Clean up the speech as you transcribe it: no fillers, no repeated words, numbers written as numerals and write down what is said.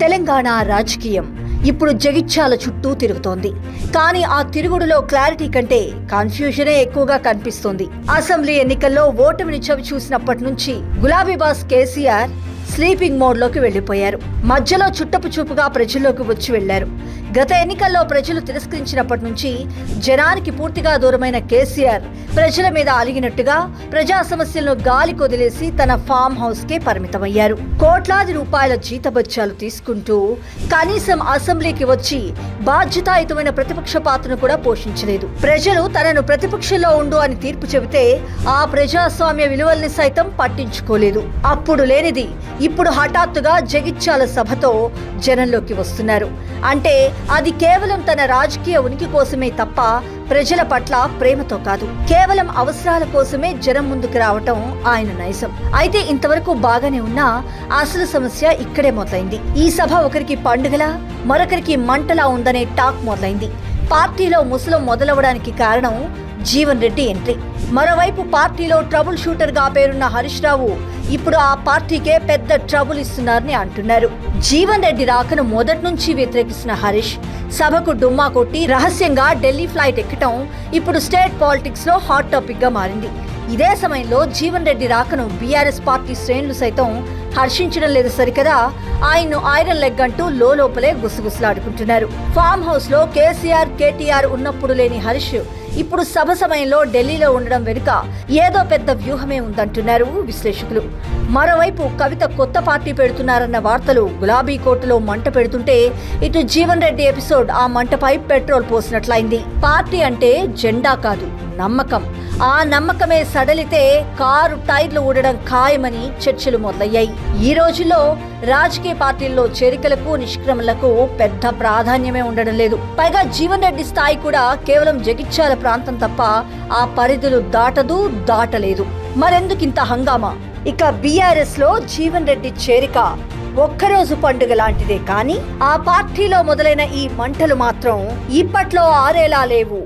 తెలంగాణ రాజకీయం ఇప్పుడు జగిత్యాల చుట్టూ తిరుగుతోంది. కానీ ఆ తిరుగుడులో క్లారిటీ కంటే కన్ఫ్యూజనే ఎక్కువగా కనిపిస్తోంది. అసెంబ్లీ ఎన్నికల్లో ఓటమిని చవి చూసినప్పటి నుంచి గులాబీ బాస్ కేసీఆర్ స్లీపింగ్ మోడ్లోకి వెళ్లిపోయారు. మధ్యలో చుట్టపు చూపుగా ప్రజల్లోకి వచ్చి వెళ్లారు. గత ఎన్నికల్లో ప్రజలు తిరస్కరించినప్పటి నుంచి జనానికి పూర్తిగా దూరమైన కేసీఆర్ ప్రజల మీద అలిగినట్టుగా ప్రజా సమస్యలను గాలి కొదిలేసి తన ఫామ్ హౌస్ కే పరిమితమయ్యారు. కోట్లాది రూపాయల జీతబత్యాలు తీసుకుంటూ కనీసం అసెంబ్లీకి వచ్చి బాధ్యతాయుతమైన ప్రతిపక్ష పాత్రను కూడా పోషించలేదు. ప్రజలు తనను ప్రతిపక్షంలో ఉండు అని తీర్పు చెబితే ఆ ప్రజాస్వామ్య విలువల్ని సైతం పట్టించుకోలేదు. అప్పుడు లేనిది ఇప్పుడు హఠాత్తుగా జగిత్యాల సభతో జనంలోకి వస్తున్నారు. అంటే అది కేవలం తన రాజకీయ ఉనికి కోసమే తప్ప ప్రజల పట్ల ప్రేమతో కాదు. కేవలం అవసరాల కోసమే జనం ముందుకు రావటం ఆయన నైజం. అయితే ఇంతవరకు బాగానే ఉన్నా అసలు సమస్య ఇక్కడే మొదలైంది. ఈ సభ ఒకరికి పండుగలా మరొకరికి మంటలా ఉందనే టాక్ మొదలైంది. పార్టీలో ముసలం మొదలవడానికి కారణం జీవన్ రెడ్డి ఎంట్రీ. మరోవైపు పార్టీలో ట్రబుల్ షూటర్ గా పేరున్న హరీష్ రావు ఇప్పుడు ఆ పార్టీకే పెద్ద ట్రబుల్ ఇస్తున్నారని అంటున్నారు. జీవన్ రెడ్డి రాకను మొదటి నుంచి వ్యతిరేకిస్తున్న హరీష్ సభకు డుమ్మా కొట్టి రహస్యంగా ఢిల్లీ ఫ్లైట్ ఎక్కటం ఇప్పుడు స్టేట్ పాలిటిక్స్ లో హాట్ టాపిక్ గా మారింది. ఇదే సమయంలో జీవన్ రెడ్డి రాకను బీఆర్ఎస్ పార్టీ శ్రేణులు సైతం హర్షించడం లేదు సరికదా, ఆయన్ను ఐరన్ లెగ్ అంటూ లోపలే గుసగుసలాడుకుంటున్నారు. ఫామ్ హౌస్ లో కేసీఆర్ కేటీఆర్ ఉన్నప్పుడు లేని హరీష్ ఇప్పుడు సభ సమయంలో ఢిల్లీలో ఉండడం వెనుక ఏదో పెద్ద వ్యూహమే ఉందంటున్నారు విశ్లేషకులు. మరోవైపు కవిత కొత్త పార్టీ పెడుతున్నారన్న వార్తలు గులాబీ కోటలో మంట పెడుతుంటే ఇటు జీవన్ రెడ్డి ఎపిసోడ్ ఆ మంటపై పెట్రోల్ పోసినట్లయింది. పార్టీ అంటే జెండా కాదు, నమ్మకం. ఆ నమ్మకమే సడలితే కారు టైర్లు ఊడడం ఖాయమని చర్చలు మొదలయ్యాయి. ఈ రోజుల్లో రాజకీయ పార్టీల్లో చేరికలకు నిష్క్రమణలకు పెద్ద ప్రాధాన్యమే ఉండడం లేదు. పైగా జీవన్ రెడ్డి స్థాయి కూడా కేవలం జగిత్యాల ప్రాంతం తప్ప ఆ పరిధులు దాటలేదు. మరెందుకింత హంగామా? ఇక బీఆర్ఎస్ లో జీవన్ రెడ్డి చేరిక ఒక్కరోజు పండుగ లాంటిదే. కానీ ఆ పార్టీలో మొదలైన ఈ మంటలు మాత్రం ఇప్పట్లో ఆరేలా లేవు.